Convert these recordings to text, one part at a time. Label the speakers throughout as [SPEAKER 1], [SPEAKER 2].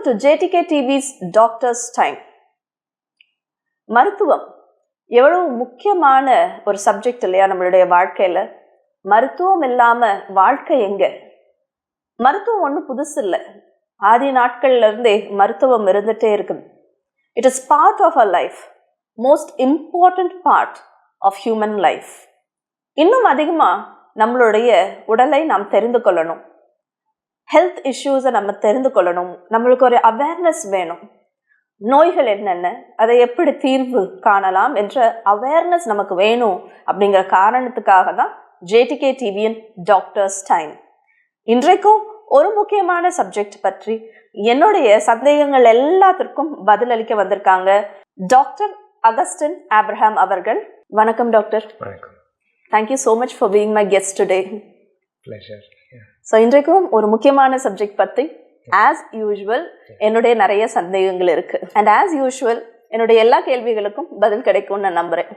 [SPEAKER 1] to JTK TV's Doctor's Time. மருத்துவம் எவ்வளவு முக்கியமான ஒரு சப்ஜெக்ட் இல்லையா நம்மளுடைய வாழ்க்கையில. மருத்துவம் இல்லாம வாழ்க்கை எங்க? மருத்துவம் ஒன்றும் புதுசு இல்லை. ஆதி நாட்கள்ல இருந்தே மருத்துவம் இருந்துட்டே இருக்குது. It is part of our life, most important part of human life. இன்னும் அதிகமா நம்மளுடைய உடலை நாம் தெரிந்து கொள்ளணும், ஹெல்த் இஷ்யூஸை நம்ம தெரிந்து கொள்ளணும், நம்மளுக்கு ஒரு அவேர்னஸ் வேணும். நோய்கள் என்னென்ன, அதை எப்படி தீர்வு காணலாம் என்ற அவேர்னஸ் நமக்கு வேணும். அப்படிங்கிற காரணத்துக்காக தான் ஜேடிகே டிவியின் டாக்டர்ஸ் டைம். இன்றைக்கும் ஒரு முக்கியமான சப்ஜெக்ட் பற்றி என்னுடைய சந்தேகங்கள் எல்லாத்திற்கும் பதிலளிக்க வந்திருக்காங்க டாக்டர் அகஸ்டின் ஆப்ரஹாம் அவர்கள். வணக்கம் டாக்டர்.
[SPEAKER 2] வணக்கம்.
[SPEAKER 1] Thank you so much for being my guest today.
[SPEAKER 2] Pleasure.
[SPEAKER 1] So இன்றைக்கும் ஒரு முக்கியமான சப்ஜெக்ட் பற்றி ஆஸ் யூஷுவல் என்னுடைய நிறைய சந்தேகங்கள் இருக்கு. அண்ட் ஆஸ் யூஷுவல் என்னுடைய எல்லா கேள்விகளுக்கும் பதில் கிடைக்கும்னு நான் நம்புறேன்.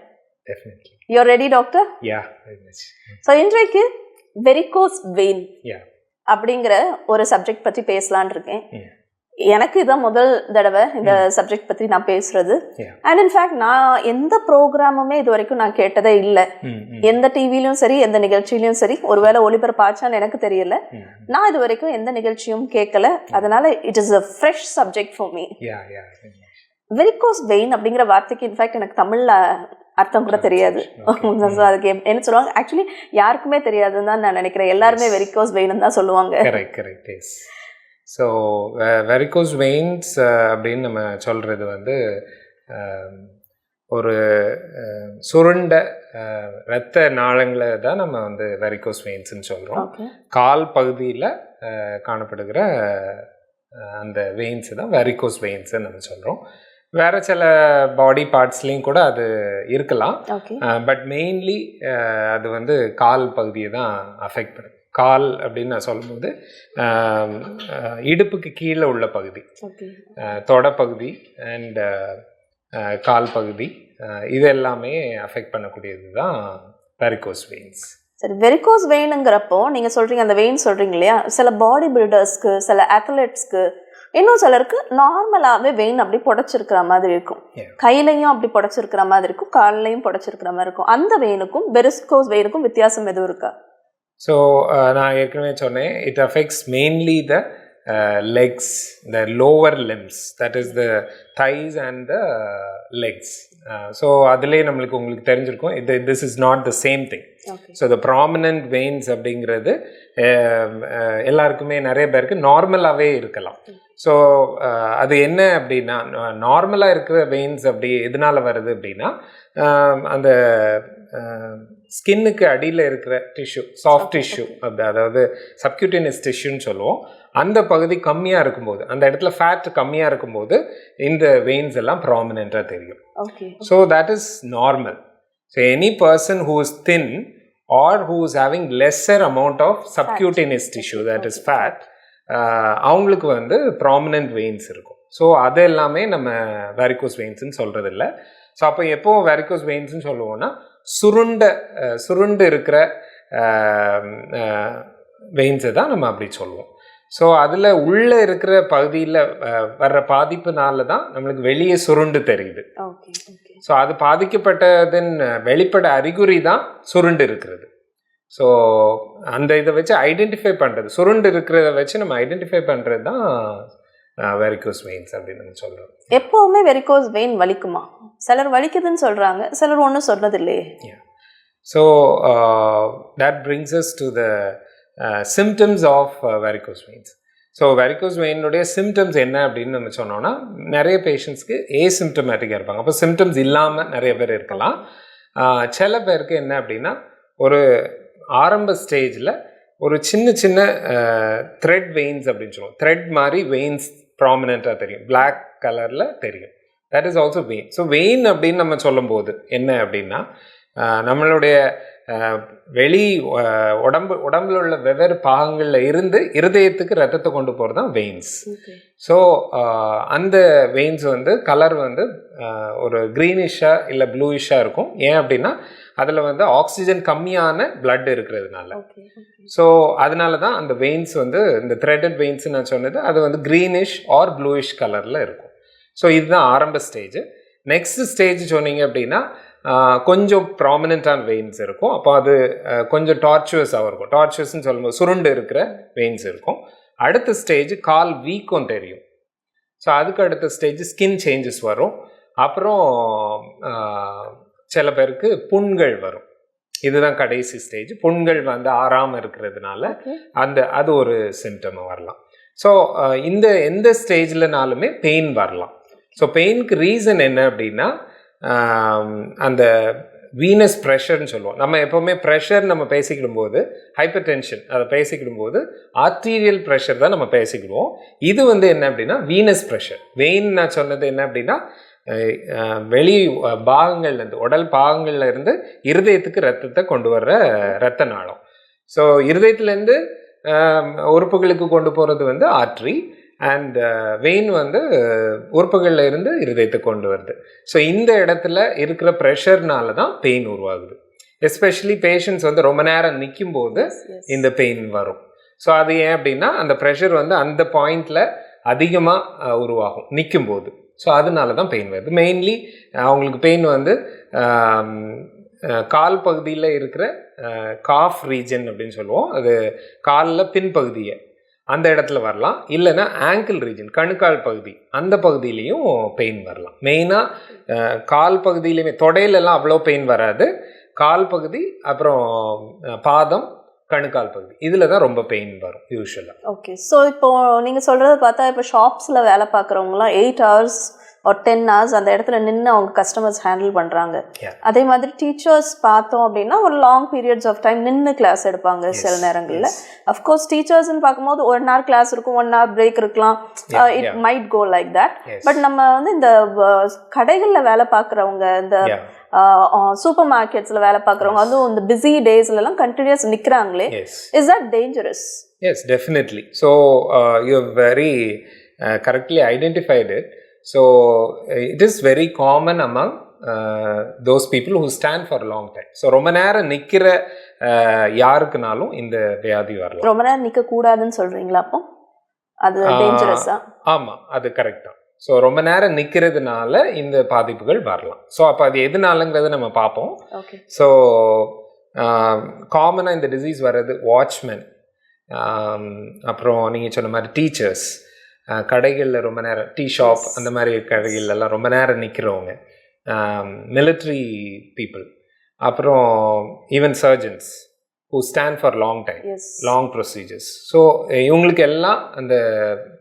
[SPEAKER 2] Definitely.
[SPEAKER 1] You are ready, doctor?
[SPEAKER 2] Yeah, very much.
[SPEAKER 1] So இன்றைக்கு வெரிகோஸ் வெயின்
[SPEAKER 2] Yeah.
[SPEAKER 1] அப்படிங்கிற ஒரு சப்ஜெக்ட் பற்றி பேசலான் இருக்கேன். எனக்கு இதான் முதல் தடவை இந்த சப்ஜெக்ட் பற்றி நான் பேசுறது. அண்ட் இன்ஃபேக்ட் நான் எந்த ப்ரோக்ராமுமே இது வரைக்கும் நான் கேட்டதே இல்லை. எந்த டிவிலையும் சரி எந்த நிகழ்ச்சியிலையும் சரி, ஒருவேளை ஒளிபரப்பாச்சான்னு எனக்கு தெரியல. நான் இது வரைக்கும் எந்த நிகழ்ச்சியும் கேட்கல. அதனால it is a fresh subject for me. Varicose vein அப்படிங்கிற வார்த்தைக்கு இன்ஃபேக்ட் எனக்கு தமிழ்ல அர்த்தம் கூட தெரியாது. அதுக்கு என்ன சொல்லுவாங்க ஆக்சுவலி யாருக்குமே தெரியாதுன்னு தான் நான் நினைக்கிறேன். எல்லாருமே வெரிகோஸ் வெயின் தான் சொல்லுவாங்க.
[SPEAKER 2] கரெக்ட். ஸோ வெரிகோஸ் வெயின்ஸ் அப்படின்னு நம்ம சொல்கிறது வந்து ஒரு சுருண்ட இரத்த நாளங்களை தான் நம்ம வந்து வெரிகோஸ் வெயின்ஸ்ன்னு சொல்கிறோம். கால் பகுதியில் காணப்படுகிற அந்த வெயின்ஸு தான் வெரிகோஸ் வெயின்ஸுன்னு நம்ம சொல்கிறோம். வேறு சில பாடி பார்ட்ஸ்லேயும் கூட அது இருக்கலாம். பட் மெயின்லி அது வந்து கால் பகுதியை தான் அஃபெக்ட் பண்ணுது. கால் அப்படின்னு நான் சொல்லும்போது இடுப்புக்கு கீழே உள்ள பகுதி, தொடப்பகுதி அண்ட் கால் பகுதி, இது எல்லாமே அஃபெக்ட் பண்ணக்கூடியது தான் வெரிகோஸ் வெயின்ஸ்.
[SPEAKER 1] சரி, வெரிகோஸ் வெயினுங்கிறப்போ நீங்கள் சொல்கிறீங்க, அந்த வெயின் சொல்கிறீங்க இல்லையா, சில பாடி பில்டர்ஸ்க்கு, சில அத்லெட்ஸ்க்கு, இன்னும் சிலருக்கு நார்மலாகவே வெயின் அப்படி புடைச்சிருக்கிற மாதிரி இருக்கும். கையிலையும் அப்படி புடைச்சிருக்கிற மாதிரி இருக்கும், கால்லையும் புடைச்சிருக்கிற மாதிரி இருக்கும். அந்த வெயினுக்கும் வெரிகோஸ் வெயினுக்கும் வித்தியாசம் எதுவும் இருக்கா?
[SPEAKER 2] ஸோ நான் ஏற்கனவே சொன்னேன், it affects mainly the legs, the lower limbs, that is the thighs and the legs. So அதிலே நம்மளுக்கு உங்களுக்கு தெரிஞ்சிருக்கும், this is not the same thing. So the prominent veins அப்படிங்கிறது எல்லாருக்குமே நிறைய பேருக்கு நார்மலாகவே இருக்கலாம். ஸோ அது என்ன அப்படின்னா, நார்மலாக இருக்கிற வெயின்ஸ் அப்படி எதனால் வருது அப்படின்னா, அந்த ஸ்கின்னுக்கு அடியில் இருக்கிற டிஷ்யூ, சாஃப்ட் டிஷ்யூ, அதாவது சப்க்யூட்டேனியஸ் டிஷ்யூன்னு சொல்லுவோம், அந்த பகுதி கம்மியாக இருக்கும்போது, அந்த இடத்துல ஃபேட் கம்மியாக இருக்கும்போது இந்த வெயின்ஸ் எல்லாம் ப்ராமினெண்ட்டாக தெரியும். So that is normal. So any person who is thin or who is having lesser amount of subcutaneous tissue, that is fat, அவங்களுக்கு வந்து ப்ராமினென்ட் வெயின்ஸ் இருக்கும். ஸோ அது எல்லாமே நம்ம வெரிகோஸ் வெயின்ஸ்ன்னு சொல்கிறது இல்லை. ஸோ அப்போ எப்போ வெரிகோஸ் வெயின்ஸ்ன்னு சொல்லுவோம்னா, சுருண்டு இருக்கிற வெயின்ஸை தான் நம்ம அப்படி சொல்லுவோம். ஸோ அதில் உள்ளே இருக்கிற பகுதியில் வர்ற பாதிப்புனால தான் நம்மளுக்கு வெளியே சுருண்டு தெரியுது. ஸோ அது பாதிக்கப்பட்டதன் வெளிப்பட அறிகுறி தான் சுருண்டு இருக்கிறது. ஸோ அந்த இதை வச்சு ஐடென்டிஃபை பண்ணுறது, சுருண்டு இருக்கிறத வச்சு நம்ம ஐடென்டிஃபை பண்ணுறது தான் வெரிகோஸ் வெயின்ஸ் அப்படின்னு நம்ம சொல்கிறோம்.
[SPEAKER 1] எப்போவுமே வெரிகோஸ் வெயின் வலிக்குமா? சிலர் வலிக்குதுன்னு சொல்கிறாங்க, சிலர் ஒன்றும் சொல்கிறது இல்லையே.
[SPEAKER 2] So that brings us to the symptoms of varicose veins. So varicose வெயினுடைய சிம்டம்ஸ் என்ன அப்படின்னு நம்ம சொன்னோம்னா, நிறைய பேஷண்ட்ஸ்க்கு ஏசிம்டமேட்டிக்காக இருப்பாங்க. அப்போ சிம்டம்ஸ் இல்லாமல் நிறைய பேர் இருக்கலாம். சில பேருக்கு என்ன அப்படின்னா, ஒரு ஆரம்ப ஸ்டேஜில் ஒரு சின்ன த்ரெட் வெயின்ஸ் அப்படின்னு சொல்லுவோம். த்ரெட் மாதிரி வெயின்ஸ் ப்ராமினெண்ட்டாக தெரியும், பிளாக் கலரில் தெரியும். That is also vein. So vein அப்படின்னு நம்ம சொல்லும்போது என்ன அப்படின்னா, நம்மளுடைய வெளி உடம்புல உள்ள வெவ்வேறு பாகங்களில் இருந்து இருதயத்துக்கு ரத்தத்தை கொண்டு போகிறது தான் வெயின்ஸ். ஸோ அந்த வெயின்ஸ் வந்து கலர் வந்து ஒரு க்ரீனிஷாக இல்லை ப்ளூயிஷாக இருக்கும். ஏன் அப்படின்னா அதில் வந்து ஆக்சிஜன் கம்மியான பிளட் இருக்கிறதுனால. ஸோ அதனால தான் அந்த வெயின்ஸ் வந்து இந்த த்ரெட்டட் வெயின்ஸ் நான் சொன்னது அது வந்து க்ரீனிஷ் ஆர் ப்ளூயிஷ் கலரில் இருக்கும். ஸோ இதுதான் ஆரம்ப ஸ்டேஜ். நெக்ஸ்ட் ஸ்டேஜ் சொன்னீங்க அப்படின்னா கொஞ்சம் ப்ராமினெண்ட்டான வெயின்ஸ் இருக்கும். அப்போ அது கொஞ்சம் டார்ச்சுவஸாக இருக்கும். டார்ச்சுவஸ்ன்னு சொல்லும்போது சுருண்டு இருக்கிற வெயின்ஸ் இருக்கும். அடுத்த ஸ்டேஜ் கால் வீக்கம் தெரியும். ஸோ அதுக்கு அடுத்த ஸ்டேஜ் ஸ்கின் சேஞ்சஸ் வரும். அப்புறம் சில பேருக்கு புண்கள் வரும். இதுதான் கடைசி ஸ்டேஜ். புண்கள் வந்து ஆறாமல் இருக்கிறதுனால அது ஒரு சிம்டம் வரலாம். ஸோ எந்த ஸ்டேஜ்லனாலுமே பெயின் வரலாம். ஸோ பெயினுக்கு ரீசன் என்ன அப்படின்னா அந்த வீனஸ் ப்ரெஷர்னு சொல்லுவோம். நம்ம எப்போவுமே ப்ரெஷர் நம்ம பேசிக்கிடும்போது ஹைப்பர் டென்ஷன் அதை பேசிக்கிடும்போது ஆர்டீரியல் ப்ரெஷர் தான் நம்ம பேசிக்கிடுவோம். இது வந்து என்ன அப்படின்னா வீனஸ் ப்ரெஷர். வெயின் நான் சொன்னது என்ன அப்படின்னா வெளி பாகங்கள்லேருந்து உடல் பாகங்கள்ல இருந்து இருதயத்துக்கு ரத்தத்தை கொண்டு வர்ற ரத்த நாளம். ஸோ இருதயத்துலேருந்து உறுப்புகளுக்கு கொண்டு போகிறது வந்து ஆர்ட்ரி அண்ட் வெயின் வந்து உறுப்புகளில் இருந்து இருதயத்தை கொண்டு வருது. ஸோ இந்த இடத்துல இருக்கிற ப்ரெஷர்னால தான் பெயின் உருவாகுது. எஸ்பெஷலி பேஷண்ட்ஸ் வந்து ரொம்ப நேரம் நிற்கும் போது இந்த பெயின் வரும். ஸோ அது ஏன் அப்படின்னா அந்த ப்ரெஷர் வந்து அந்த பாயிண்டில் அதிகமாக உருவாகும் நிற்கும் போது. ஸோ அதனால தான் பெயின் வருது. மெயின்லி அவங்களுக்கு பெயின் வந்து கால் பகுதியில் இருக்கிற காஃப் ரீஜன் அப்படின்னு சொல்லுவோம். அது காலில் பின்பகுதியை அந்த இடத்துல வரலாம். இல்லைன்னா ஆங்கிள் ரீஜன் கணுக்கால் பகுதி அந்த பகுதியிலையும் பெயின் வரலாம். மெயினாக கால் பகுதியிலையுமே தொடையிலெல்லாம் அவ்வளோ பெயின் வராது. கால் பகுதி அப்புறம் பாதம் கணுக்கால் பகுதி இதில் தான் ரொம்ப பெயின் வரும் யூஸ்வலாக.
[SPEAKER 1] ஓகே. ஸோ இப்போ நீங்கள் சொல்கிறத பார்த்தா இப்போ ஷாப்ஸில் வேலை பார்க்குறவங்களாம் 8 hours or 10 hours அந்த இடத்துல நின்று அவங்க கஸ்டமர்ஸ் ஹேண்டில் பண்ணுறாங்க. அதே மாதிரி டீச்சர்ஸ் பார்த்தோம் அப்படின்னா ஒரு லாங் பீரியட்ஸ் ஆஃப் டைம் நின்று கிளாஸ் எடுப்பாங்க சில நேரங்களில். அஃப்கோர்ஸ் டீச்சர்ஸ்ன்னு பார்க்கும்போது 1 hour கிளாஸ் இருக்கும், 1 hour பிரேக் இருக்கலாம். It might go like that. But நம்ம வந்து இந்த கடைகளில் வேலை பார்க்குறவங்க, இந்த சூப்பர் மார்க்கெட்ஸில் வேலை பார்க்குறவங்க அதுவும் இந்த பிஸி டேஸ்லலாம் கண்டினியூஸ் நிற்கிறாங்களே, is that dangerous?
[SPEAKER 2] Yes, definitely. So you have very correctly identified it. So it is very common among those people who stand for a long time. So ரொம்ப நேரம் நிற்கிற யாருக்குனாலும் இந்த வியாதி வரலாம்.
[SPEAKER 1] ரொம்ப நேரம் நிற்க கூடாதுன்னு சொல்றீங்களா? அப்போ அது டேஞ்சரஸா?
[SPEAKER 2] ஆமாம், அது கரெக்ட் தான். ஸோ ரொம்ப நேரம் நிற்கிறதுனால இந்த பாதிப்புகள் வரலாம். ஸோ அப்போ அது எதுனாலங்கிறத நம்ம பார்ப்போம். ஸோ காமனாக இந்த டிசீஸ் வர்றது வாட்ச்மேன், அப்புறம் நீங்கள் சொன்ன மாதிரி டீச்சர்ஸ், கடைகளில் ரொம்ப நேரம் டீ ஷாப் அந்த மாதிரி கடைகள்லாம் ரொம்ப நேரம் நிற்கிறவங்க, மிலிட்ரி பீப்புள், அப்புறம் even surgeons who stand for long time, long procedures. So இவங்களுக்கு எல்லாம் அந்த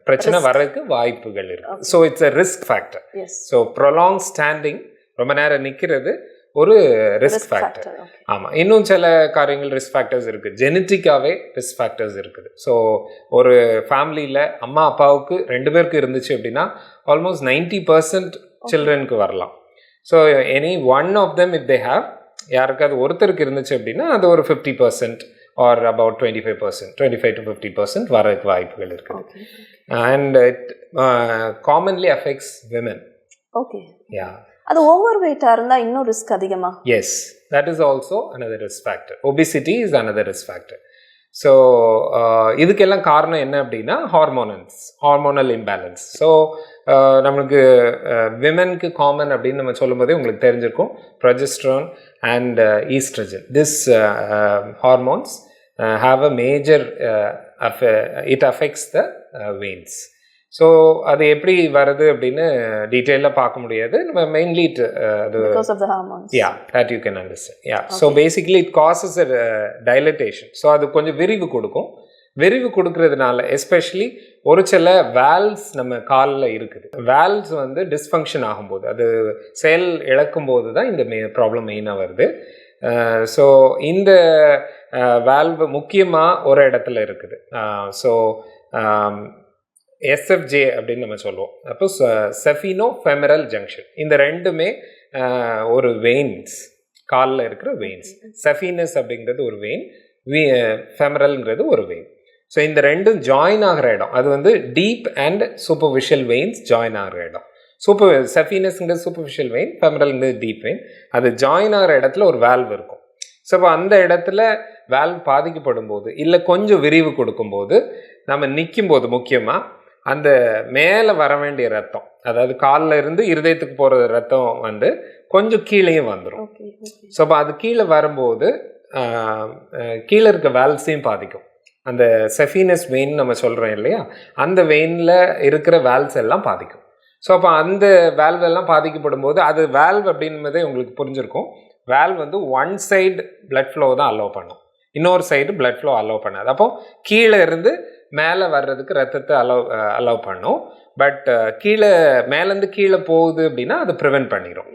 [SPEAKER 2] பிரச்சனை வர்றதுக்கு வாய்ப்புகள் இருக்கு. So it's a risk factor. So prolong standing, ரொம்ப நேரம் நிற்கிறது ஒரு ரிஸ்க் ஃபேக்டர். ஆமாம், இன்னும் சில காரியங்கள் ரிஸ்க் ஃபேக்டர்ஸ் இருக்குது. ஜெனட்டிக்காகவே ரிஸ்க் ஃபேக்டர்ஸ் இருக்குது. ஸோ ஒரு ஃபேமிலியில் அம்மா அப்பாவுக்கு 2 பேருக்கு இருந்துச்சு அப்படின்னா ஆல்மோஸ்ட் 90% சில்ட்ரனுக்கு வரலாம். So any one of them if they have, யாருக்காவது ஒருத்தருக்கு இருந்துச்சு அப்படின்னா அது ஒரு 50% ஆர் அபவுட் 25%, 25 to 50% வரதுக்கு வாய்ப்புகள் இருக்குது. And it commonly affects women.
[SPEAKER 1] Okay.
[SPEAKER 2] Ya,
[SPEAKER 1] அது ஓவர் வெயிட்டா இருந்தா இன்னும் ரிஸ்க் அதிகமா?
[SPEAKER 2] Yes, that is also another risk factor. obesity is another risk factor. ஸோ இதுக்கெல்லாம் காரணம் என்ன அப்படின்னா ஹார்மோனல் இம்பேலன்ஸ். ஸோ நம்மளுக்கு விமென்க்கு காமன் அப்படின்னு நம்ம சொல்லும் போதே உங்களுக்கு தெரிஞ்சிருக்கும், progesterone and oestrogen. This hormones have a major it affects the veins. So அது எப்படி வருது அப்படின்னு டீட்டெயிலாக பார்க்க முடியாது. நம்ம mainly that you can understand. So basically it causes a dilatation. So அது கொஞ்சம் விரிவு கொடுக்கும். விரிவு கொடுக்கறதுனால எஸ்பெஷலி ஒரு சில வேல்வ்ஸ் நம்ம காலில் இருக்குது. வேல்வ்ஸ் வந்து டிஸ்ஃபங்க்ஷன் ஆகும்போது, அது செயல் இழக்கும் போது தான் இந்த ப்ராப்ளம் மெயினாக வருது. ஸோ இந்த வேல்வ் முக்கியமாக ஒரு இடத்துல இருக்குது. ஸோ எஸ்எஃப்ஜே அப்படின்னு நம்ம சொல்லுவோம். அப்போ செஃபினோ ஃபெமரல் ஜங்ஷன், இந்த ரெண்டுமே ஒரு வெயின்ஸ், காலில் இருக்கிற வெயின்ஸ். செஃபினஸ் அப்படிங்கிறது ஒரு வெயின், ஃபெமரல்ங்கிறது ஒரு வெயின். ஸோ இந்த ரெண்டும் ஜாயின் ஆகிற இடம், அது வந்து deep and superficial veins join ஆகிற இடம். செஃபினஸ்ங்கிறது சூப்பர்ஃபிஷியல் வெயின், ஃபெமரல்ங்கிறது டீப் வெயின். அது ஜாயின் ஆகிற இடத்துல ஒரு வேல்வ் இருக்கும். ஸோ இப்போ அந்த இடத்துல வேல்வ் பாதிக்கப்படும் போது இல்லை கொஞ்சம் விரிவு கொடுக்கும்போது நம்ம நிற்கும்போது முக்கியமாக அந்த மேலே வர வேண்டிய ரத்தம், அதாவது காலில் இருந்து இருதயத்துக்கு போகிற ரத்தம் வந்து கொஞ்சம் கீழேயும் வந்துடும். ஸோ அப்போ அது கீழே வரும்போது கீழே இருக்க வேல்வ்ஸையும் பாதிக்கும். அந்த செஃபினஸ் வெயின் நம்ம சொல்கிறோம் இல்லையா, அந்த வெயினில் இருக்கிற வேல்வ்ஸ் எல்லாம் பாதிக்கும். ஸோ அப்போ அந்த வேல்வ் எல்லாம் பாதிக்கப்படும் போது அது வேல்வ் அப்படின்றதே உங்களுக்கு புரிஞ்சிருக்கும். வேல்வ் வந்து ஒன் சைடு பிளட் ஃப்ளோ தான் அலோவ் பண்ணும், இன்னொரு சைடு பிளட் ஃப்ளோ அலோவ் பண்ணாது. அப்போ கீழே இருந்து மேலே வர்றதுக்கு ரத்தத்தை அலோவ் பண்ணும். பட் கீழே மேலேருந்து கீழே போகுது அப்படின்னா அது ப்ரிவென்ட் பண்ணிடும்.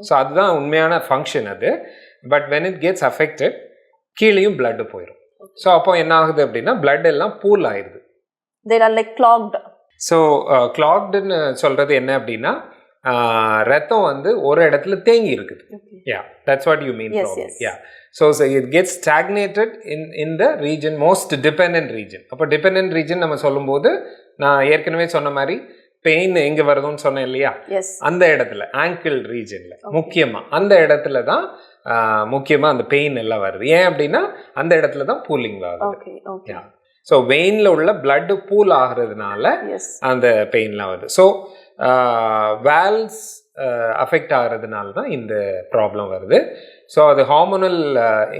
[SPEAKER 2] ஸோ அதுதான் உண்மையான ஃபங்க்ஷன் அது. But when it gets affected கீழேயும் பிளட்டு போயிடும். ஸோ அப்போ என்ன ஆகுது அப்படின்னா பிளட் எல்லாம் பூல் ஆயிடுது. ஸோ கிளாக்டுன்னு சொல்கிறது என்ன அப்படின்னா ரத்தம் வந்து ஒரு இடத்துல தேங்கி இருக்குது. Ya, that's what you mean. Ya, so it gets stagnated in the region, most dependent region. அப்போ டிபெண்டன்ட் ரீஜன் நம்ம சொல்லும்போது நான் ஏற்கனவே சொன்ன மாதிரி பெயின் எங்கே வருதுன்னு சொன்னேன் இல்லையா, அந்த இடத்துல ஆங்கிள் ரீஜனில் முக்கியமாக அந்த இடத்துல தான் முக்கியமாக அந்த பெயின் எல்லாம் வருது. ஏன் அப்படின்னா அந்த இடத்துல தான் பூலிங் ஆகுது. ஸோ வெயினில் உள்ள பிளட்டு பூல் ஆகிறதுனால அந்த பெயின்லாம் வருது. ஸோ வேல்வ்ஸ் அஃபெக்ட் ஆகிறதுனால தான் இந்த ப்ராப்ளம் வருது. ஸோ அது ஹார்மோனல்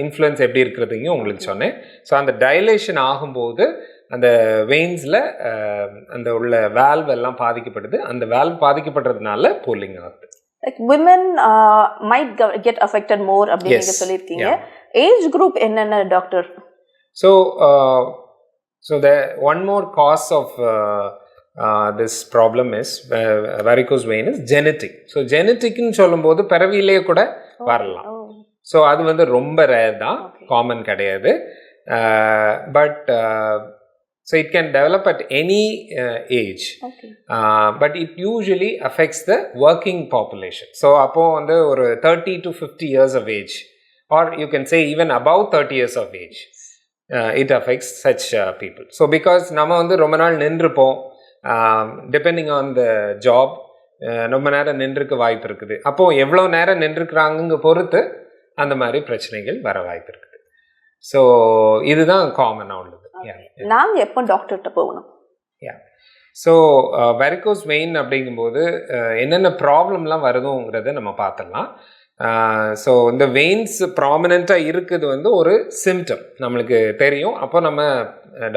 [SPEAKER 2] இன்ஃப்ளூயன்ஸ் எப்படி இருக்கிறதையும் உங்களுக்கு சொன்னேன். ஸோ அந்த டைலேஷன் ஆகும்போது அந்த வெயின்ஸில் அந்த உள்ள வேல்வ் எல்லாம் பாதிக்கப்படுது. அந்த வேல்வ் பாதிக்கப்படுறதுனால பூலிங் ஆகுது.
[SPEAKER 1] Like women might get affected more அப்படி நீங்க சொல்லிருக்கீங்க. ஏஜ் குரூப் என்னென்ன doctor?
[SPEAKER 2] So the one more cause of this problem is varicose vein is genetic. So genetic ன்னு சொல்லும்போது பிறவியிலேயே கூட வரலாம். ஸோ அது வந்து ரொம்ப ரேர் தான், காமன் கிடையாது. But so it can develop at any age. But it usually affects the working population. So அப்போ வந்து ஒரு 30 to 50 years of age, or you can say even above 30 years of age, it affects such people. So because நம்ம வந்து ரொம்ப நாள் நின்றுப்போம், depending on the job, ரொம்ப நேரம் நின்றுக்க வாய்ப்பு இருக்குது. அப்போ எவ்வளோ நேரம் நின்றுக்கிறாங்க பொறுத்து அந்த மாதிரி பிரச்சனைகள் வர வாய்ப்பு இருக்குது. ஸோ இதுதான் காமனாக உள்ளது.
[SPEAKER 1] நாங்க எப்போ டாக்டர்கிட்ட போகணும்?
[SPEAKER 2] ஸோ வெரிகோஸ் வெயின் அப்படிங்கும்போது என்னென்ன ப்ராப்ளம்லாம் வருதுங்கிறத நம்ம பார்த்துடலாம். ஸோ இந்த வெயின்ஸ் ப்ராமினெண்ட்டாக இருக்குது வந்து ஒரு சிம்டம் நம்மளுக்கு தெரியும். அப்போ நம்ம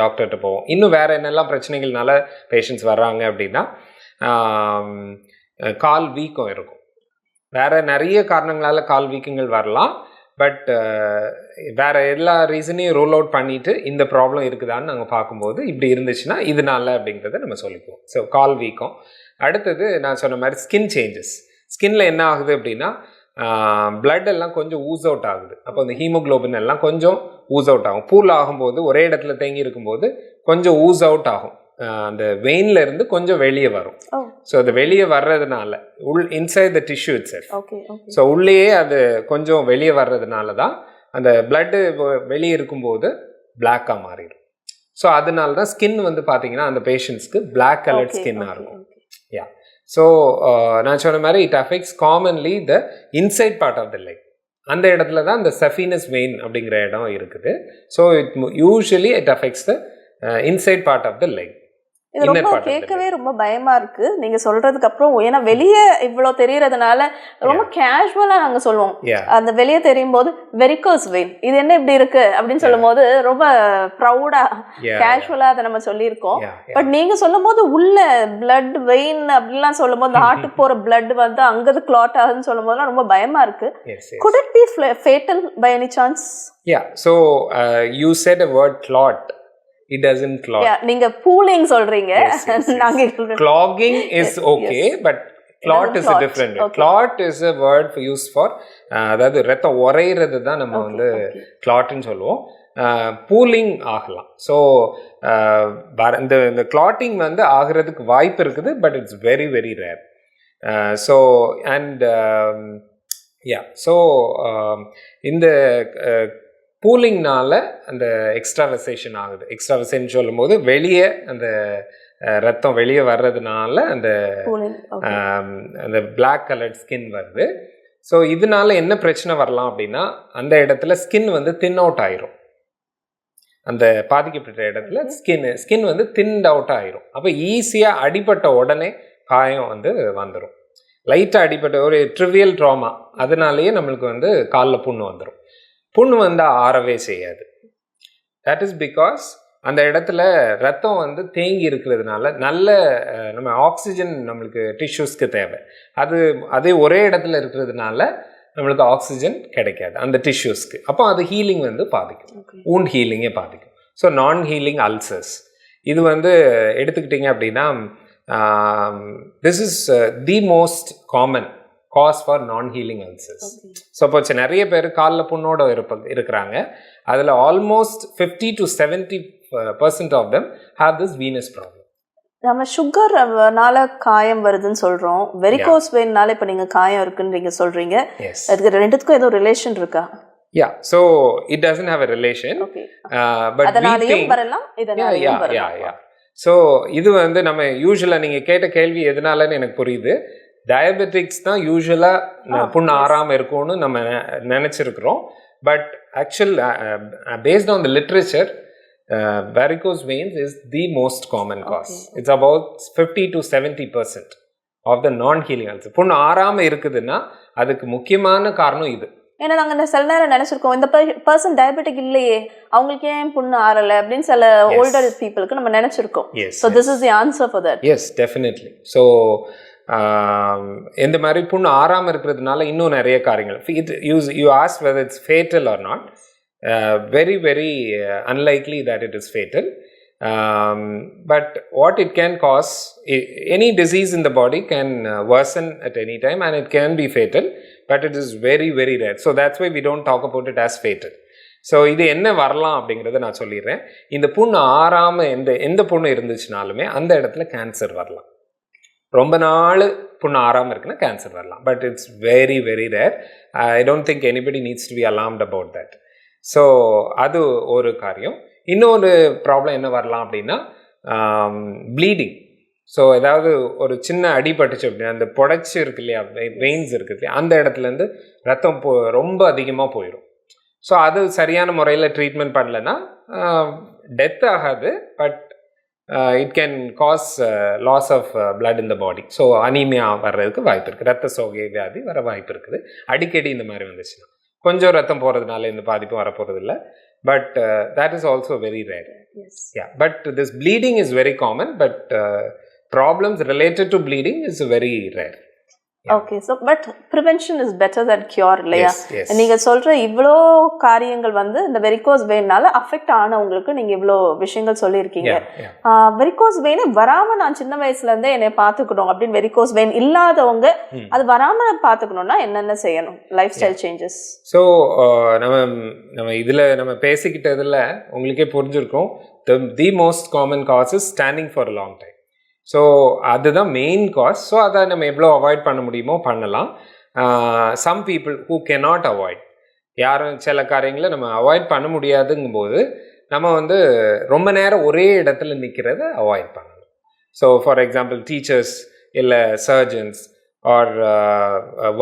[SPEAKER 2] டாக்டர்கிட்ட போவோம். இன்னும் வேறு என்னெல்லாம் பிரச்சனைகள்னால பேஷண்ட்ஸ் வர்றாங்க அப்படின்னா கால் வீக்கம் இருக்கும். வேறு நிறைய காரணங்களால் கால் வீக்கங்கள் வரலாம். பட் வேறு எல்லா ரீசனையும் ரூல் அவுட் பண்ணிவிட்டு இந்த ப்ராப்ளம் இருக்குதான்னு நாங்கள் பார்க்கும்போது இப்படி இருந்துச்சுன்னா இதனால அப்படிங்கிறத நம்ம சொல்லிக்குவோம். ஸோ கால் வீக்கம். அடுத்தது நான் சொன்ன மாதிரி ஸ்கின் சேஞ்சஸ். ஸ்கின்னில் என்ன ஆகுது அப்படின்னா பிளட் எல்லாம் கொஞ்சம் ஊஸ் அவுட் ஆகுது. அப்போ அந்த ஹீமோக்ளோபின் எல்லாம் கொஞ்சம் ஊஸ் அவுட் ஆகும். பூல் ஆகும்போது ஒரே இடத்துல தேங்கி இருக்கும்போது கொஞ்சம் ஊஸ் அவுட் ஆகும். அந்த வெயின்ல இருந்து கொஞ்சம் வெளியே வரும். ஸோ அது வெளியே வர்றதுனால inside the tissue it self. So உள்ளேயே அது கொஞ்சம் வெளியே வர்றதுனால தான் அந்த பிளட்டு வெளியே இருக்கும்போது பிளாக்காக மாறிடும். ஸோ அதனால தான் ஸ்கின் வந்து பார்த்தீங்கன்னா அந்த பேஷண்ட்ஸ்க்கு பிளாக் கலர்ட் ஸ்கின்னாக இருக்கும். யா, ஸோ நான் சொன்ன மாதிரி it affects commonly the inside part of the leg. அந்த இடத்துல தான் இந்த செஃபினஸ் வெயின் அப்படிங்கிற இடம் இருக்குது. So usually it affects the inside part of the leg.
[SPEAKER 1] இது ரொம்ப கேட்கவே ரொம்ப பயமா இருக்கு நீங்க சொல்றதுக்கு அப்புறம். ஏன்னா வெளியே இவ்வளவு தெரியறதுனால ரொம்ப கேஷுவலா நாங்க சொல்லுவோம். அந்த வெளியே தெரியும் போது வெரிகோஸ் வெயின் இது என்ன இப்படி இருக்கு அப்படின்னு சொல்லும் போது ரொம்ப ப்ரௌடா கேஷுவலா அதை நம்ம சொல்லியிருக்கோம். பட் நீங்க சொல்லும் போது உள்ள பிளட் வெயின் அப்படின்லாம் சொல்லும் போது ஹார்ட்டுக்கு போற பிளட் வந்து அங்கது கிளாட் ஆகுதுன்னு சொல்லும் போதுலாம் ரொம்ப பயமா இருக்கு. Could it be fatal by any chance?
[SPEAKER 2] Yeah, so you said a word clot. It doesn't clot.
[SPEAKER 1] Yeah, நீங்க pooling சொல்றீங்க. நாங்க
[SPEAKER 2] clogging is okay, but clot is a different word. Clot is a word used for அதாவது ரத்தம் உறையிறது தான் நம்ம வந்து clotன்னு சொல்லுவோம். Pooling ஆகலாம். ஸோ இந்த கிளாட்டிங் வந்து ஆகிறதுக்கு வாய்ப்பு இருக்குது. But it's very very rare. So and yeah, so இந்த பூலிங்னால அந்த எக்ஸ்ட்ராவசேஷன் ஆகுது. எக்ஸ்ட்ராவசேஷன் சொல்லும் போது வெளியே அந்த ரத்தம் வெளியே வர்றதுனால அந்த
[SPEAKER 1] Pooling. Okay.
[SPEAKER 2] அந்த பிளாக் கலர்ட் ஸ்கின் வருது. ஸோ இதனால என்ன பிரச்சனை வரலாம் அப்படின்னா அந்த இடத்துல ஸ்கின் வந்து தின் அவுட் ஆயிரும். அந்த பாதிக்கப்பட்ட இடத்துல ஸ்கின் வந்து தின்ட் அவுட் ஆயிரும். அப்போ ஈஸியாக அடிபட்ட உடனே காயம் வந்து வந்துடும். லைட்டாக அடிபட்ட ஒரு ட்ரிவியல் ட்ராமா அதனாலேயே நம்மளுக்கு வந்து காலில் புண்ணு வந்துடும். புண்ணு வந்தால் ஆறவே செய்யாது. தட் இஸ் பிகாஸ் அந்த இடத்துல ரத்தம் வந்து தேங்கி இருக்கிறதுனால நல்ல நம்ம ஆக்சிஜன் நம்மளுக்கு டிஷ்யூஸ்க்கு தேவை. அதே ஒரே இடத்துல இருக்கிறதுனால நம்மளுக்கு ஆக்சிஜன் கிடைக்காது அந்த டிஷ்யூஸ்க்கு. அப்போ அது ஹீலிங் வந்து பாதிக்கும், வூண்ட் ஹீலிங்கே பாதிக்கும். ஸோ நான் ஹீலிங் அல்சர்ஸ் இது வந்து எடுத்துக்கிட்டிங்க அப்படின்னா this is the most common cause for non healing ulcers. Suppose நிறைய பேர் காலில் புண்ணோட இருக்கிறாங்க. அதில் almost 50 to 70% of them have this venous problem.
[SPEAKER 1] நம்ம சுகர்னால காயம் வருதுன்னு சொல்றோம், வெரிகோஸ் வெயின்னால இப்போ நீங்க காயம் இருக்குன்னு நீங்க சொல்றீங்க. அதுக்கு ரெண்டுத்துக்கும் ஏதோ ரிலேஷன் இருக்கா?
[SPEAKER 2] Yeah, so it doesn't have a relation.
[SPEAKER 1] Okay.
[SPEAKER 2] But
[SPEAKER 1] அதனாலயும் வரலாம், இதனாலயும் வரலாம்.
[SPEAKER 2] Yeah. So இது வந்து நம்ம யூசுவலா நீங்க கேட்ட கேள்வி எதனாலன்னு எனக்கு புரியுது. டயபெட்டிக்ஸ் தான் யூசுவலா புண்ணு ஆறாம இருக்கும்னு நம்ம நினைச்சிருக்கிறோம். But actual based on the literature varicose veins is the most common cause. It's about 50 to 70% of the non-healing ulcer. புண்ணு ஆறாம இருக்குதுன்னா அதுக்கு முக்கியமான காரணம் இது.
[SPEAKER 1] ஏன்னா நாங்கள் சில நேரம் நினைச்சிருக்கோம் இந்த பர்சன் டயபெட்டிக் இல்லையே அவங்களுக்கு ஏன் புண்ணு ஆறலை அப்படின்னு சில ஓல்டர் பீப்புளுக்கு நம்ம நினைச்சிருக்கோம். So this is the answer for that.
[SPEAKER 2] Yes, definitely. ஸோ இந்த மாதிரி புண்ணு ஆறாமல் இருக்கிறதுனால இன்னும் நிறைய காரியங்கள். You ask whether it's fatal or not. Very, very unlikely that it is fatal. But what it can cause, any disease in the body can worsen at any time and it can be fatal, but it is very, very rare. So that's why we don't talk about it as fatal. So இது என்ன வரலாம் அப்படிங்கிறத நான் சொல்லிடுறேன். இந்த புண்ணு ஆறாமல் எந்த புண்ணு இருந்துச்சுனாலுமே அந்த இடத்துல கேன்சர் வரலாம். ரொம்ப நாள் புண்ணு ஆறாமல் இருக்குன்னா கேன்சர் வரலாம். But it's very, very rare. I don't think anybody needs to be alarmed about that. So அது ஒரு காரியம். இன்னொரு ப்ராப்ளம் என்ன வரலாம் அப்படின்னா ப்ளீடிங். ஸோ ஏதாவது ஒரு சின்ன அடிபட்டுச்சு அப்படின்னா அந்த புடைச்சி இருக்கு இல்லையா, வெயின்ஸ் இருக்குது இல்லையா, அந்த இடத்துலேருந்து ரத்தம் ரொம்ப அதிகமாக போயிடும். ஸோ அது சரியான முறையில் ட்ரீட்மெண்ட் பண்ணலைன்னா டெத் ஆகாது, but it can cause loss of blood in the body. So anemia வர்றதுக்கு வாய்ப்பு இருக்குது, ரத்த சோகை வியாதி வர வாய்ப்பு இருக்குது. அடிக்கடி இந்த மாதிரி வந்துச்சுன்னா கொஞ்சம் ரத்தம் போகிறதுனால இந்த பாதிப்பும் வரப்போகிறது இல்லை. But that is also very rare.
[SPEAKER 1] Yes.
[SPEAKER 2] Yeah, but this bleeding is very common, but problems related to bleeding is very rare. Yeah.
[SPEAKER 1] Okay, so but prevention is better than cure இல்லையா?
[SPEAKER 2] Yes.
[SPEAKER 1] நீங்க சொல்ற இவ்வளோ காரியங்கள் வந்து இந்த varicose வெயின்னால affect ஆனவங்களுக்கு நீங்க இவ்வளோ விஷயங்கள் சொல்லியிருக்கீங்க. வெரிகோஸ் வெயின் வராம நான் சின்ன வயசுல இருந்தே என்னை பார்த்துக்கணும் அப்படின்னு வெரிகோஸ் வெயின் இல்லாதவங்க அது வராம பார்த்துக்கணும்னா என்னென்ன செய்யணும்? Life style changes.
[SPEAKER 2] ஸோ நம்ம இதில் நம்ம பேசிக்கிட்டதில் உங்களுக்கே புரிஞ்சிருக்கும், the most common cause is standing for a long time. So அதுதான் மெயின் காஸ். ஸோ அதை நம்ம எவ்வளோ அவாய்ட் பண்ண முடியுமோ பண்ணலாம். Some people who cannot avoid, யாரும் சில காரியங்களை நம்ம அவாய்ட் பண்ண முடியாதுங்கும்போது நம்ம வந்து ரொம்ப நேரம் ஒரே இடத்துல நிற்கிறத அவாய்ட் பண்ணணும். ஸோ ஃபார் எக்ஸாம்பிள் டீச்சர்ஸ் இல்லை சர்ஜன்ஸ் ஆர்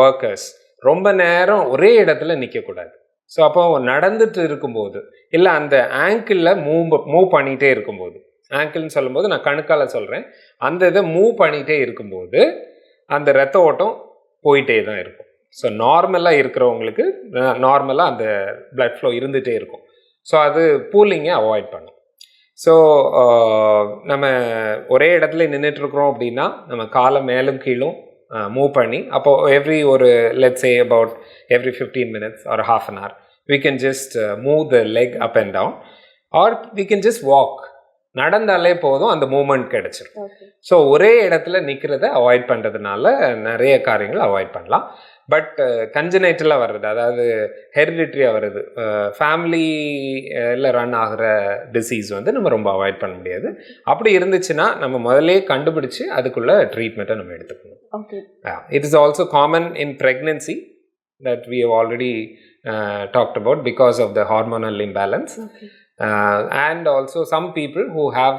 [SPEAKER 2] ஒர்க்கர்ஸ் ரொம்ப நேரம் ஒரே இடத்துல நிற்கக்கூடாது. ஸோ அப்போ நடந்துட்டு இருக்கும்போது இல்லை அந்த ஆங்கிளில் மூவ் பண்ணிகிட்டே இருக்கும்போது, ஆங்கிள்னு சொல்லும்போது நான் கணுக்கால சொல்கிறேன், அந்த இதை மூவ் பண்ணிகிட்டே இருக்கும்போது அந்த ரத்த ஓட்டம் போயிட்டே தான் இருக்கும். ஸோ நார்மலாக இருக்கிறவங்களுக்கு நார்மலாக அந்த பிளட் ஃப்ளோ இருந்துகிட்டே இருக்கும். ஸோ அது பூலிங்கை அவாய்ட் பண்ணும். ஸோ நம்ம ஒரே இடத்துல நின்றுட்டுருக்குறோம் அப்படின்னா நம்ம காலை மேலும் கீழும் மூவ் பண்ணி, அப்போது ஒரு let's say about every 15 minutes or half an hour we can just move the leg up and down, or we can just walk. நடந்தாலே போதும், அந்த மூமெண்ட் கிடைச்சிடும். ஸோ ஒரே இடத்துல நிற்கிறத அவாய்ட் பண்ணுறதுனால நிறைய காரியங்கள் அவாய்ட் பண்ணலாம். பட் கன்ஜெனைட்டலாக வர்றது, அதாவது ஹெரிடிட்ரியாக வர்றது, ஃபேமிலியில் ரன் ஆகிற டிசீஸ் வந்து நம்ம ரொம்ப அவாய்ட் பண்ண முடியாது. அப்படி இருந்துச்சுன்னா நம்ம முதலே கண்டுபிடிச்சி அதுக்குள்ள ட்ரீட்மெண்ட்டை நம்ம எடுத்துக்கணும். It is also common in pregnancy that we have already talked about because of the hormonal imbalance. And also some people who have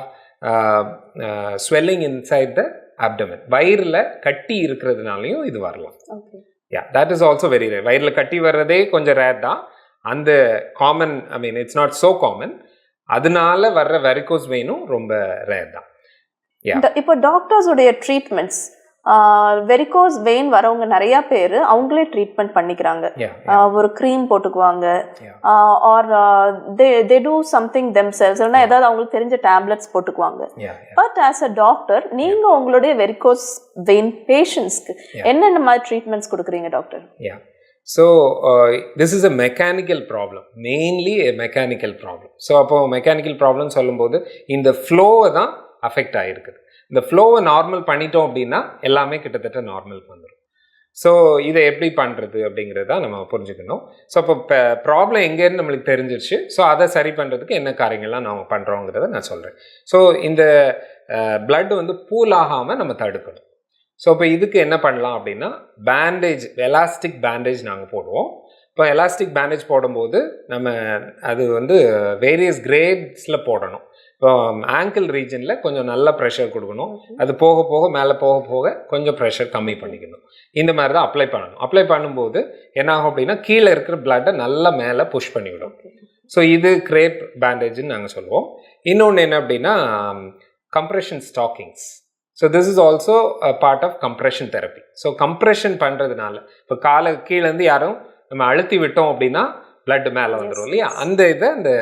[SPEAKER 2] swelling inside the abdomen. வயிறில் கட்டி இருக்கிறதுனாலையும் இது வரலாம். that is also very rare. வயிறில் கட்டி வர்றதே கொஞ்சம் rare தான். அந்த common, I mean it's not so common. அதனால வர்ற வெரிகோஸ் வெயினும் ரொம்ப ரேர் தான்.
[SPEAKER 1] இப்போ டாக்டர்ஸ் உடைய ட்ரீட்மெண்ட்ஸ், வெரிகோஸ் வெயின் வரவங்க நிறைய பேர் அவங்களே ட்ரீட்மெண்ட் பண்ணிக்கிறாங்க. ஒரு க்ரீம் போட்டுக்குவாங்க, or they do something themselves, இல்லைன்னா ஏதாவது அவங்களுக்கு தெரிஞ்ச டேப்லெட்ஸ் போட்டுக்குவாங்க. பட் ஆஸ் அ டாக்டர் நீங்க உங்களுடைய வெரிகோஸ் வெயின் பேஷண்ட்ஸ்க்கு என்னென்ன மாதிரி ட்ரீட்மெண்ட்ஸ் கொடுக்குறீங்க doctor?
[SPEAKER 2] So this is a mechanical problem, mainly a mechanical problem. So அப்போ மெக்கானிக்கல் ப்ராப்ளம் சொல்லும்போது இந்த ஃப்ளோவை தான் அஃபெக்ட் ஆகிருக்குது. இந்த ஃப்ளோவை நார்மல் பண்ணிட்டோம் அப்படின்னா எல்லாமே கிட்டத்தட்ட நார்மலுக்கு வந்துடும். ஸோ இதை எப்படி பண்ணுறது அப்படிங்கிறது தான் நம்ம புரிஞ்சுக்கணும். ஸோ அப்போ ப்ராப்ளம் எங்கேன்னு நம்மளுக்கு தெரிஞ்சிருச்சு. ஸோ அதை சரி பண்ணுறதுக்கு என்ன காரியங்கள்லாம் நம்ம பண்ணுறோங்கிறத நான் சொல்கிறேன். ஸோ இந்த பிளட் வந்து பூல் ஆகாமல் நம்ம தடுக்கணும். ஸோ இப்போ இதுக்கு என்ன பண்ணலாம் அப்படின்னா, பேண்டேஜ், எலாஸ்டிக் பேண்டேஜ் நாங்கள் போடுவோம். இப்போ எலாஸ்டிக் பேண்டேஜ் போடும்போது நம்ம அது வந்து வேரியஸ் கிரேட்ஸில் போடணும். இப்போ ஆங்கிள் ரீஜனில் கொஞ்சம் நல்ல ப்ரெஷர் கொடுக்கணும். அது போக போக மேலே போக போக கொஞ்சம் ப்ரெஷர் கம்மி பண்ணிக்கணும். இந்த மாதிரி தான் அப்ளை பண்ணணும். அப்ளை பண்ணும்போது என்ன ஆகும் அப்படின்னா, கீழே இருக்கிற பிளட்டை நல்லா மேலே புஷ் பண்ணிவிடும். ஸோ இது கிரேப் பேண்டேஜ்னு நாங்கள் சொல்லுவோம். இன்னொன்று என்ன அப்படின்னா, compression stockings. So this is also a part of compression therapy. So compression பண்ணுறதுனால இப்போ காலை கீழேருந்து யாரும் நம்ம அழுத்தி விட்டோம் அப்படின்னா பிளட் மேலே வந்துடும் இல்லையா, அந்த இதை அந்த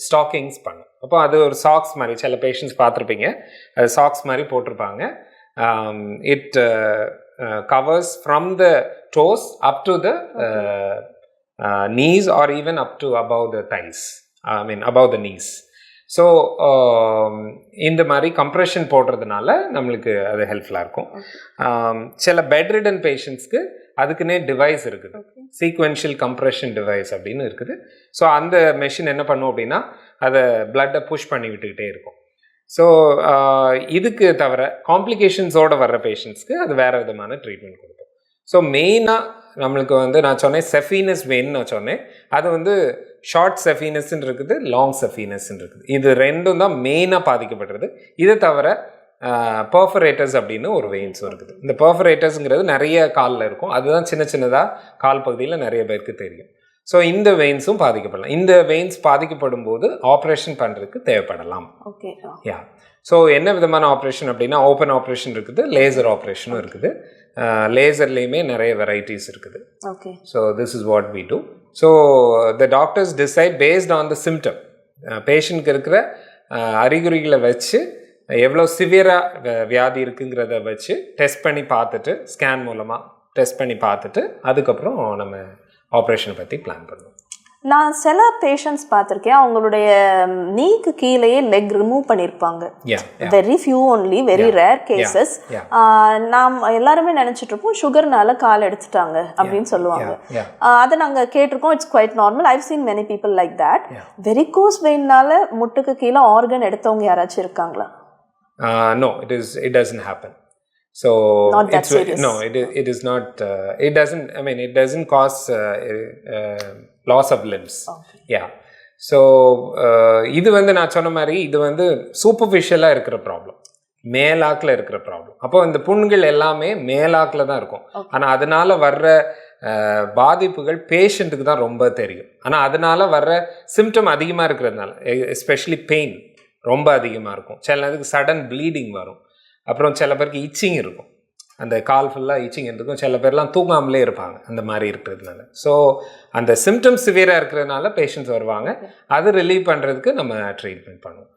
[SPEAKER 2] ஸ்டாக்கிங்ஸ் பண்ணும். அப்போ அது ஒரு சாக்ஸ் மாதிரி, சில பேஷண்ட்ஸ் பார்த்துருப்பீங்க, அது சாக்ஸ் மாதிரி போட்டிருப்பாங்க. It covers from the dose up to the knees or even up to above the thighs, I mean above the knees. So இந்த மாதிரி கம்ப்ரெஷன் போடுறதுனால நம்மளுக்கு அது ஹெல்ப்ஃபுல்லாக இருக்கும். சில பெட் ரிடன் பேஷண்ட்ஸ்க்கு அதுக்குன்னே டிவைஸ் இருக்குது, சீக்வென்ஷியல் கம்ப்ரெஷன் டிவைஸ் அப்படின்னு இருக்குது. ஸோ அந்த மெஷின் என்ன பண்ணும் அப்படின்னா, அதை பிளட்டை புஷ் பண்ணி விட்டுக்கிட்டே இருக்கும். ஸோ இதுக்கு தவிர காம்ப்ளிகேஷன்ஸோடு வர்ற பேஷண்ட்ஸ்க்கு அது வேறு விதமான ட்ரீட்மெண்ட் கொடுக்கும். ஸோ மெயினாக நம்மளுக்கு வந்து நான் சொன்னேன் செஃபீனஸ் வெயின், நான் சொன்னேன் அது வந்து ஷார்ட் செஃபீனஸ்ன்னு இருக்குது, லாங் செஃபீனஸ்ன்னு இருக்குது. இது ரெண்டும் தான் மெயினாக பாதிக்கப்படுறது. இதை தவிர பர்ஃபரேட்டர்ஸ் அப்படின்னு ஒரு வெயின்ஸும் இருக்குது. இந்த பர்ஃபரேட்டர்ஸுங்கிறது நிறைய காலில் இருக்கும், அதுதான் சின்ன சின்னதாக கால் பகுதியில் நிறைய பேருக்கு தெரியும். ஸோ இந்த வெயின்ஸும் பாதிக்கப்படலாம். இந்த வெயின்ஸ் பாதிக்கப்படும் போது ஆப்ரேஷன் பண்ணுறதுக்கு தேவைப்படலாம். யா, ஸோ என்ன விதமான ஆப்ரேஷன் அப்படின்னா, ஓப்பன் ஆப்ரேஷன் இருக்குது, லேசர் ஆப்ரேஷனும் இருக்குது. லேசர்லேயுமே நிறைய வெரைட்டிஸ் இருக்குது. So this is what we do. So the doctors decide based on the symptom, பேஷண்ட்க்கு இருக்கிற அறிகுறிகளை வச்சு எவ்வளோ சிவியராக வியாதி இருக்குங்கிறத வச்சு டெஸ்ட் பண்ணி பார்த்துட்டு, ஸ்கேன் மூலமாக டெஸ்ட் பண்ணி பார்த்துட்டு அதுக்கப்புறம் நம்ம ஆப்ரேஷனை பற்றி பிளான் பண்ணுவோம்.
[SPEAKER 1] நான் சில பேஷண்ட்ஸ் பார்த்துருக்கேன், அவங்களுடைய நீக்கு கீழேயே லெக் ரிமூவ் பண்ணியிருப்பாங்க. Very few only, very rare cases. நாம் எல்லாருமே நினச்சிட்டு இருப்போம் சுகர்னால கால் எடுத்துட்டாங்க அப்படின்னு சொல்லுவாங்க. அதை நாங்கள் கேட்டிருக்கோம், it's quite normal. I've seen many people like that. Varicose வெயின்னால முட்டுக்கு கீழே ஆர்கன் எடுத்தவங்க யாராச்சும் இருக்காங்களா?
[SPEAKER 2] No, it doesn't happen. So
[SPEAKER 1] not that serious.
[SPEAKER 2] No, it is not. It doesn't. I mean, it doesn't cause loss of limbs. Yeah. So இது வந்து நான் சொன்ன மாதிரி இது வந்து சூப்பர்ஃபிஷியலாக இருக்கிற ப்ராப்ளம், மேலாக்கில் இருக்கிற ப்ராப்ளம். அப்போ இந்த புண்கள் எல்லாமே மேலாக்கில் தான் இருக்கும். ஆனால் அதனால வர்ற பாதிப்புகள் பேஷண்ட்டுக்கு தான் ரொம்ப தெரியும். ஆனால் அதனால வர்ற சிம்டம் அதிகமாக இருக்கிறதுனால, எஸ்பெஷலி பெயின் ரொம்ப அதிகமாக இருக்கும். சில நேரத்துக்கு சடன் ப்ளீடிங் வரும். அப்புறம் சில பேருக்கு இச்சிங் இருக்கும், அந்த கால் ஃபுல்லாக இச்சிங் இருக்கும். சில பேர்லாம் தூங்காமலே இருப்பாங்க அந்த மாதிரி இருக்கிறதுனால. ஸோ அந்த சிம்டம்ஸ் சிவியராக இருக்கிறதுனால பேஷண்ட்ஸ் வருவாங்க. அது ரிலீவ் பண்ணுறதுக்கு நம்ம ட்ரீட்மெண்ட் பண்ணுவோம்.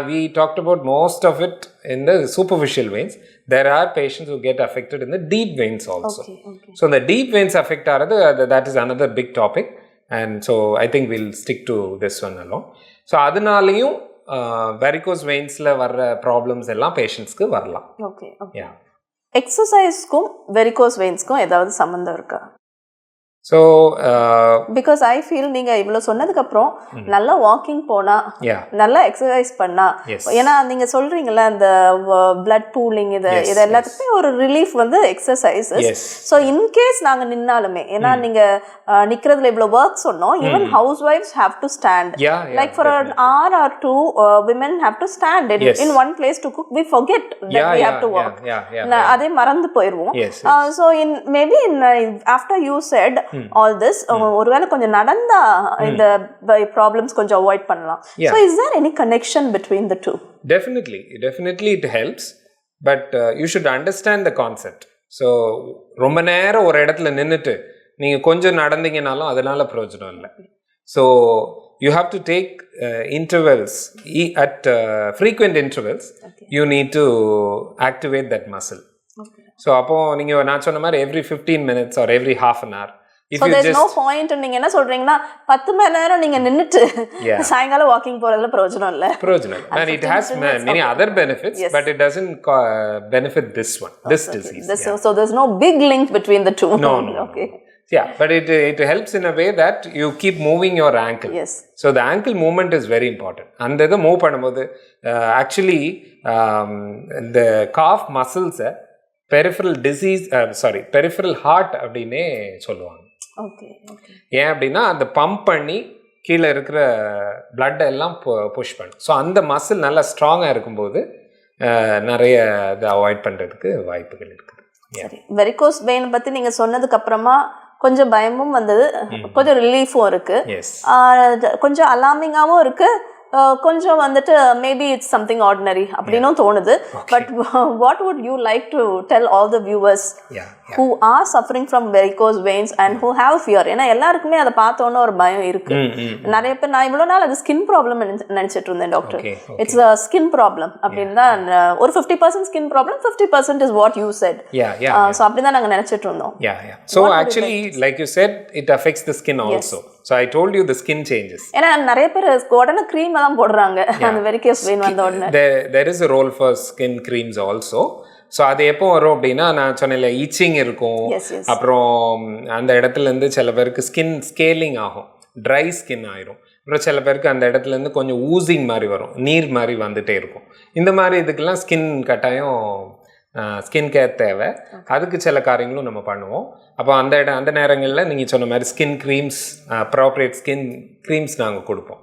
[SPEAKER 2] we talked about most of it in the superficial veins. There are patients who get affected in the deep veins also. So the deep veins affect ஆகிறது, that is another big topic, and so I think we'll stick to this one alone. So அதனாலையும் varicose வெயின்ஸில் வர்ற problems எல்லாம் பேஷண்ட்ஸ்க்கு வரலாம்.
[SPEAKER 1] எக்ஸசைஸ்க்கும் varicose வெயின்ஸ்க்கும் ஏதாவது சம்மந்தம் இருக்கா?
[SPEAKER 2] ஸோ
[SPEAKER 1] பிகாஸ் ஐ ஃபீல் நீங்க இவ்வளவு சொன்னதுக்கு அப்புறம் நல்லா வாக்கிங் போனா,
[SPEAKER 2] yeah,
[SPEAKER 1] நல்லா எக்ஸசைஸ் பண்ணா,
[SPEAKER 2] yes,
[SPEAKER 1] ஏன்னா நீங்க சொல்றீங்கல்ல இந்த பிளட் பூலிங் இது
[SPEAKER 2] yes,
[SPEAKER 1] எல்லாத்துக்குமே ஒரு ரிலீஃப் வந்து எக்ஸசைஸ்.
[SPEAKER 2] yes,
[SPEAKER 1] ஸோ இன்கேஸ் நாங்க நின்னாலுமே, ஏன்னா நீங்க நிக்கிறதுல இவ்வளவு ஒர்க் சொன்னோம், even house wives have to stand,
[SPEAKER 2] yeah, yeah,
[SPEAKER 1] like for an
[SPEAKER 2] definitely.
[SPEAKER 1] hour or two, women have to stand
[SPEAKER 2] Yes.
[SPEAKER 1] in one place to cook. We forget that
[SPEAKER 2] Yeah,
[SPEAKER 1] we
[SPEAKER 2] yeah,
[SPEAKER 1] have to walk.
[SPEAKER 2] yeah, yeah, yeah,
[SPEAKER 1] அதே மறந்து போயிருவோம்.
[SPEAKER 2] yes, yes.
[SPEAKER 1] So in maybe in after you said all this, ஒருவேளை கொஞ்சம் நடந்தா இந்த problems கொஞ்சம் avoid பண்ணலாம்.
[SPEAKER 2] Yeah.
[SPEAKER 1] So is there any connection between the two?
[SPEAKER 2] Definitely it helps, but you should understand the concept. So ரொம்ப நேரம் ஒரு இடத்துல நின்னுட்டு நீங்க கொஞ்சம் நடந்தீங்கனாலும் அதனால பிரயோஜனம் இல்லை. So you have to take intervals at frequent intervals.
[SPEAKER 1] Okay.
[SPEAKER 2] You need to activate that muscle.
[SPEAKER 1] Okay.
[SPEAKER 2] So அப்போ நீங்க நான் சொன்ன மாதிரி every 15 minutes or every half an hour. If
[SPEAKER 1] so
[SPEAKER 2] you
[SPEAKER 1] there's
[SPEAKER 2] just
[SPEAKER 1] no point. நீங்க என்ன சொல்றீங்கன்னா 10 மணி நேரம் நீங்க நின்னுட்டு
[SPEAKER 2] Yeah.
[SPEAKER 1] சாயங்காலம் வாக்கிங் போறதுல பிரயோஜனம் இல்ல.
[SPEAKER 2] Projanal. And it has many other benefits,
[SPEAKER 1] Yes.
[SPEAKER 2] but it doesn't benefit this one, this disease. Yeah.
[SPEAKER 1] So there's no big link between the two.
[SPEAKER 2] No.
[SPEAKER 1] Okay.
[SPEAKER 2] Yeah, but it helps in a way that you keep moving your ankle.
[SPEAKER 1] Yes.
[SPEAKER 2] So the ankle movement is very important. And the move பண்ணும்போது actually the calf muscles peripheral disease peripheral heart அப்படினே சொல்லுவாங்க.
[SPEAKER 1] Okay. Okay.
[SPEAKER 2] ஏன் அப்படின்னா அந்த pump பண்ணி கீழே இருக்கிற blood எல்லாம் push பண்ணும். ஸோ அந்த மசில் நல்லா ஸ்ட்ராங்காக இருக்கும்போது நிறைய இதை அவாய்ட் பண்ணுறதுக்கு வாய்ப்புகள் இருக்குது.
[SPEAKER 1] சரி, வெரிகோஸ் வெயின் பற்றி நீங்கள் சொன்னதுக்கு அப்புறமா கொஞ்சம் பயமும் வந்தது, கொஞ்சம் ரிலீஃபும் இருக்கு,
[SPEAKER 2] எஸ்,
[SPEAKER 1] கொஞ்சம் அலார்மிங்காகவும் இருக்கு, கொஞ்சம் வந்துட்டு மேபி இட்ஸ் சம்திங் ஆர்டினரி அப்படின்னும் தோணுது. But what would you like to tell all the viewers who are suffering from varicose veins and who have fear? ஏன்னா எல்லாருக்குமே அதை பார்த்தோன்னே ஒரு பயம் இருக்கு. நிறைய பேர், நான் இவ்வளோ நாள் அது ஸ்கின் ப்ராப்ளம் நினைச்சிட்டு இருந்தேன் doctor. It's a skin problem அப்படின்னு தான், ஒரு 50% skin problem, 50% is what you said. So அப்படி தான் நாங்கள் நினைச்சிட்டு இருந்தோம்.
[SPEAKER 2] So actually, like you said, it affects the skin also. So I told you the skin changes.
[SPEAKER 1] ஏன்னா நிறைய பேர் உடனே க்ரீம் எல்லாம் போடுறாங்க அந்த வெரிகோஸ் வெயின் வந்த உடனே.
[SPEAKER 2] There is a role for skin creams also. So அது எப்போ வரும் அப்படின்னா, நான் சொன்னேன்ல ஈச்சிங் இருக்கும், அப்புறம் அந்த இடத்துலேருந்து சில பேருக்கு ஸ்கின் ஸ்கேலிங் ஆகும், ட்ரை ஸ்கின் ஆயிரும், அப்புறம் சில பேருக்கு அந்த இடத்துலேருந்து கொஞ்சம் ஊசிங் மாதிரி வரும், நீர் மாதிரி வந்துட்டே இருக்கும். இந்த மாதிரி இதுக்கெல்லாம் ஸ்கின் கட்டாயம் ஸ்கின் கேர் தேவை. அதுக்கு சில காரியங்களும் நம்ம பண்ணுவோம். அப்போ அந்த நேரங்களில் நீங்கள் சொன்ன மாதிரி skin creams, appropriate skin creams நாங்கள் கொடுப்போம்.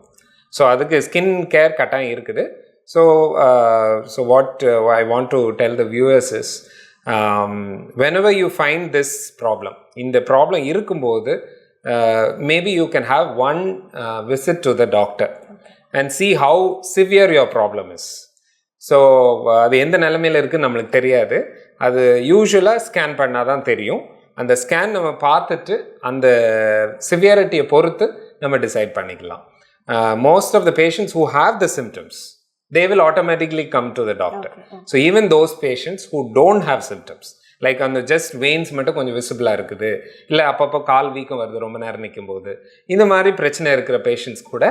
[SPEAKER 2] ஸோ அதுக்கு ஸ்கின் கேர் கட்டாயம் இருக்குது. So what I want to tell the viewers is, whenever you find this problem, in the problem இருக்கும்போது, maybe you can have one visit to the doctor and see how severe your problem is. So அது எந்த நிலைமையில் இருக்குன்னு நம்மளுக்கு தெரியாது, அது யூஸ்வலாக scan பண்ணால் தான் தெரியும். அந்த ஸ்கேன் நம்ம பார்த்துட்டு அந்த சிவியாரிட்டியை பொறுத்து நம்ம டிசைட் பண்ணிக்கலாம். Most of the patients who have the symptoms, they will automatically come to the doctor. So even those patients who don't have symptoms, like on the just veins மட்டும் கொஞ்சம் விசிபிளாக இருக்குது, இல்லை அப்பப்போ கால் வீக்கம் வருது ரொம்ப நேரம் நிற்கும் போது, இந்த மாதிரி பிரச்சனை இருக்கிற பேஷண்ட்ஸ் கூட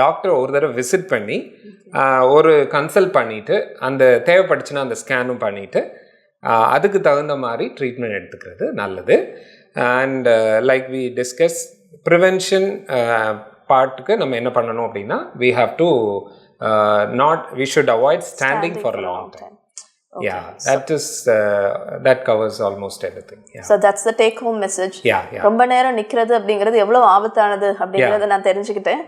[SPEAKER 2] டாக்டர் ஒரு தடவை விசிட் பண்ணி ஒரு கன்சல்ட் பண்ணிவிட்டு, அந்த தேவைப்பட்டுச்சுன்னா அந்த ஸ்கேனும் பண்ணிவிட்டு அதுக்கு தகுந்த மாதிரி ட்ரீட்மெண்ட் எடுத்துக்கிறது நல்லது. And like we discuss prevention பார்ட்டுக்கு நம்ம என்ன பண்ணணும் அப்படின்னா, we have to we should avoid standing for a long time. Okay. That covers almost everything.
[SPEAKER 1] So that's the take home message. ரொம்ப நேரம் நிக்கிறது அப்படிங்கிறது எவ்வளவு ஆபத்தானது அப்படிங்கறத நான் தெரிஞ்சுக்கிட்டேன்.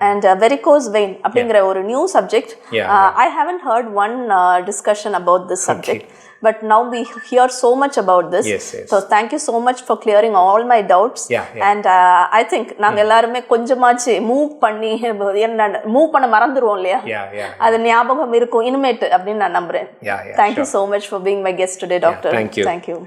[SPEAKER 1] And varicose vein அப்படிங்கிற ஒரு new subject. I haven't heard one discussion about this subject. But now we hear so much about this. So thank you so much for clearing all my doubts. And I think நாங்க எல்லாருமே கொஞ்சமாச்சு move பண்ண மறந்துருவோம் இல்லையா, அது ஞாபகம் இருக்கும் இனிமேட்டு அப்படின்னு நான் நம்புறேன். Thank you so much for being my guest today, doctor.
[SPEAKER 2] Thank you.